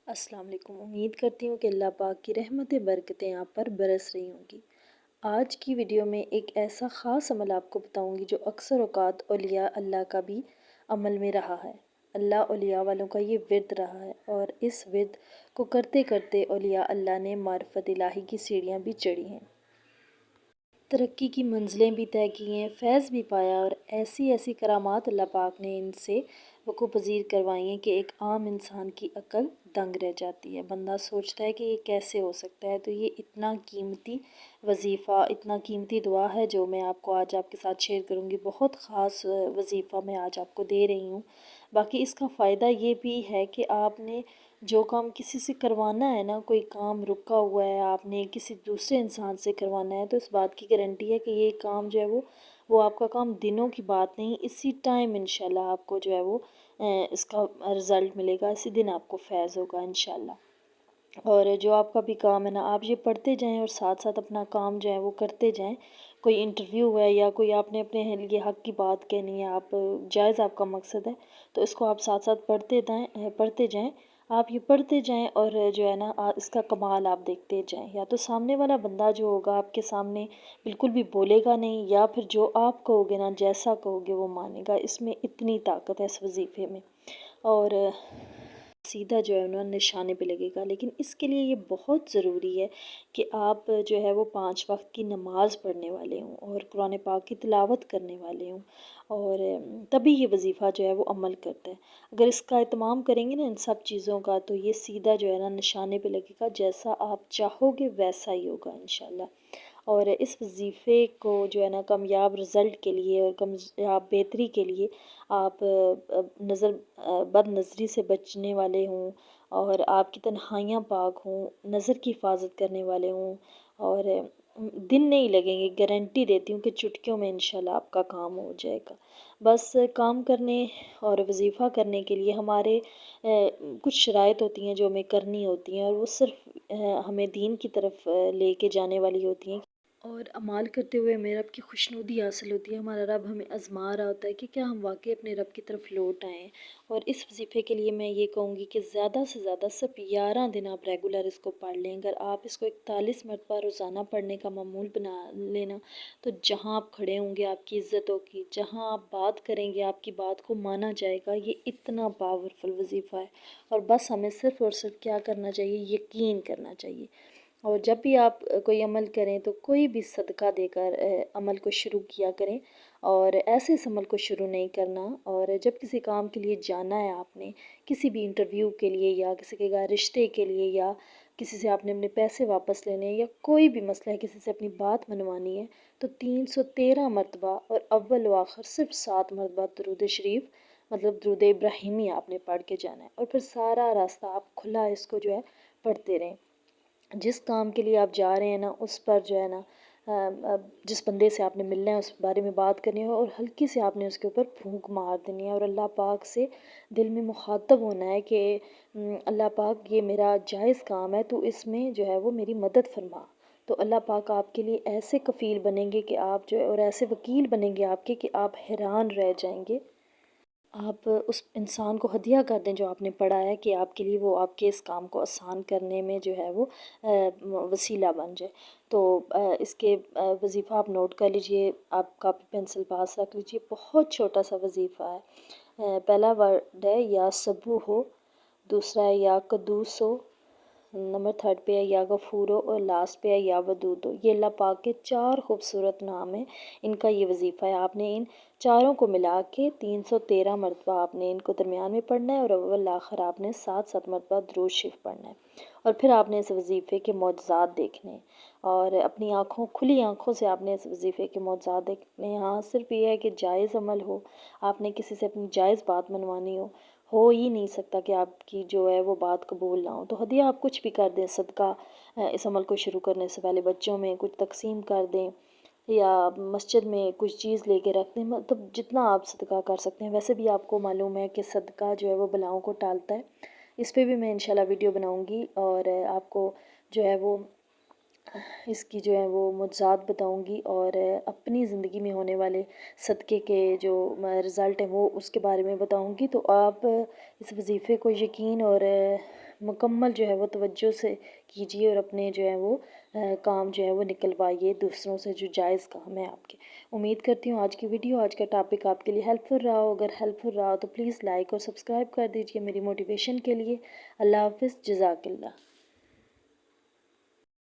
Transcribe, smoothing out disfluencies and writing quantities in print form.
अस्सलाम वालेकुम। उम्मीद करती हूँ कि अल्लाह पाक की रहमतें बरकतें आप पर बरस रही होंगी। आज की वीडियो में एक ऐसा ख़ास अमल आपको बताऊँगी जो अक्सर औक़ात औलिया अल्लाह का भी अमल में रहा है। अल्लाह औलिया वालों का ये विर्द रहा है और इस विर्द को करते करते औलिया अल्लाह ने मारिफत इलाही की सीढ़ियाँ भी चढ़ी हैं, तरक्की की मंजिलें भी तय की हैं, फैज़ भी पाया और ऐसी ऐसी करामात अल्लाह पाक ने इनसे वक़ूअ पज़ीर करवाई हैं कि एक आम इंसान की अक्ल दंग रह जाती है। बंदा सोचता है कि ये कैसे हो सकता है। तो ये इतना कीमती वजीफ़ा, इतना कीमती दुआ है जो मैं आपको आज आपके साथ शेयर करूँगी। बहुत ख़ास वजीफ़ा मैं आज आपको दे रही हूँ। बाकी इसका फ़ायदा ये भी है कि आपने जो काम किसी से करवाना है ना, कोई काम रुका हुआ है, आपने किसी दूसरे इंसान से करवाना है, तो इस बात की गारंटी है कि ये काम जो है वो आपका काम दिनों की बात नहीं, इसी टाइम इंशाल्लाह आपको जो है वो इसका रिज़ल्ट मिलेगा, इसी दिन आपको फैज़ होगा इंशाल्लाह। और जो आपका भी काम है ना, आप ये पढ़ते जाएं और साथ साथ अपना काम जो है वो करते जाएं। कोई इंटरव्यू है या कोई आपने अपने लिए हक़ की बात कहनी है, आप जायज़ आपका मकसद है, तो इसको आप साथ साथ पढ़ते जाएं। आप ये पढ़ते जाएं और जो है ना इसका कमाल आप देखते जाएं। या तो सामने वाला बंदा जो होगा आपके सामने बिल्कुल भी बोलेगा नहीं, या फिर जो आप कहोगे ना, जैसा कहोगे वो मानेगा। इसमें इतनी ताकत है इस वजीफ़े में। और सीधा जो है ना निशाने पे लगेगा। लेकिन इसके लिए ये बहुत ज़रूरी है कि आप जो है वो 5 वक्त की नमाज़ पढ़ने वाले हों और कुरान पाक की तिलावत करने वाले हों, और तभी ये वजीफ़ा जो है वो अमल करता है। अगर इसका एहतमाम करेंगे ना इन सब चीज़ों का, तो ये सीधा जो है ना निशाने पे लगेगा। जैसा आप चाहोगे वैसा ही होगा इंशाल्लाह। और इस वजीफ़े को जो है ना कामयाब रिज़ल्ट के लिए और कामयाब बेहतरी के लिए आप बद नज़री से बचने वाले हों, और आपकी तन्हाइयाँ पाक हों, नज़र की हिफाजत करने वाले हों, और दिन नहीं लगेंगे, गारंटी देती हूँ कि चुटकियों में इंशाल्लाह आपका काम हो जाएगा। बस काम करने और वजीफ़ा करने के लिए हमारे कुछ शराइत होती हैं जो हमें करनी होती हैं, और वो सिर्फ़ हमें दीन की तरफ लेके जाने वाली होती हैं। और अमाल करते हुए हमें रब की खुशनुदी हासिल होती है। हमारा रब हमें आज़मा रहा होता है कि क्या हम वाक़ई अपने रब की तरफ लौट आएँ। और इस वजीफ़े के लिए मैं ये कहूँगी कि ज़्यादा से ज़्यादा सिर्फ 11 दिन आप रेगुलर इसको पढ़ लें। अगर आप इसको 41 मरतबा रोज़ाना पढ़ने का मामूल बना लेना, तो जहाँ आप खड़े होंगे आपकी इज़्ज़त होगी, जहाँ आप बात करेंगे आपकी बात को माना जाएगा। ये इतना पावरफुल वजीफ़ा है। और बस हमें सिर्फ़ और सिर्फ क्या करना चाहिए, यकीन करना चाहिए। और जब भी आप कोई अमल करें तो कोई भी सदका देकर अमल को शुरू किया करें, और ऐसे इस अमल को शुरू नहीं करना। और जब किसी काम के लिए जाना है आपने, किसी भी इंटरव्यू के लिए या किसी के घर रिश्ते के लिए, या किसी से आपने अपने पैसे वापस लेने हैं, या कोई भी मसला है, किसी से अपनी बात मनवानी है, तो 313 मरतबा और अव्वल व आखिर सिर्फ 7 मरतबा दरूद शरीफ, मतलब दरूद इब्राहिमी आपने पढ़ के जाना है। और फिर सारा रास्ता आप खुला इसको जो है पढ़ते रहें। जिस काम के लिए आप जा रहे हैं ना, उस पर जो है ना जिस बंदे से आपने मिलना है उस बारे में बात करनी है, और हल्की से आपने उसके ऊपर फूंक मार देनी है, और अल्लाह पाक से दिल में मुखातब होना है कि अल्लाह पाक ये मेरा जायज़ काम है, तो इसमें जो है वो मेरी मदद फरमा। तो अल्लाह पाक आपके लिए ऐसे कफ़ील बनेंगे कि आप जो है, और ऐसे वकील बनेंगे आपके कि आप हैरान रह जाएंगे। आप उस इंसान को हदिया कर दें जो आपने पढ़ा है, कि आपके लिए वो आपके इस काम को आसान करने में जो है वो वसीला बन जाए। तो इसके वजीफ़ा आप नोट कर लीजिए, आप कापी पेंसिल पास रख लीजिए। बहुत छोटा सा वजीफ़ा है। पहला वर्ड है या सबू हो, दूसरा है या कदूस हो, नंबर 3 पे है या गफूर हो, और लास्ट पे है या वदूद हो। ये अल्लाह पाक के 4 खूबसूरत नाम हैं। इनका ये वजीफ़ा है। आपने इन चारों को मिला के 313 मरतबा आपने इनको दरमियान में पढ़ना है, और अव्वल आखिर आपने 7-7 मरतबा दुरूद शरीफ पढ़ना है। और फिर आपने इस वजीफ़े के मौजज़ात देखने हैं, और अपनी आँखों खुली आँखों से आपने इस वजीफ़े के मौजज़ात देखने हैं। हाँ, सिर्फ ये है कि जायज़ अमल हो, आपने किसी से अपनी जायज़ बात मनवानी हो ही नहीं सकता कि आपकी जो है वो बात कबूल ना हो। तो हदिया आप कुछ भी कर दें, सदका इस अमल को शुरू करने से पहले बच्चों में कुछ तकसीम कर दें, या मस्जिद में कुछ चीज़ लेके रख दें, मतलब जितना आप सदका कर सकते हैं। वैसे भी आपको मालूम है कि सदका जो है वो बलाओं को टालता है। इस पे भी मैं इंशाल्लाह वीडियो बनाऊंगी, और आपको जो है वो इसकी जो है वो मुज्जात बताऊंगी, और अपनी ज़िंदगी में होने वाले सदक़े के जो रिज़ल्ट हैं वो उसके बारे में बताऊंगी। तो आप इस वजीफ़े को यकीन और مکمل جو ہے وہ توجہ سے کیجیے اور اپنے جو ہے وہ کام جو ہے وہ نکلوائیے دوسروں سے جو جائز کام ہے آپ کے۔ امید کرتی ہوں آج کی ویڈیو، آج کا ٹاپک آپ کے لیے ہیلپ فل رہا ہو۔ اگر ہیلپ فل رہا ہو تو پلیز لائک اور سبسکرائب کر دیجیے میری موٹیویشن کے لیے۔ اللہ حافظ، جزاک اللہ۔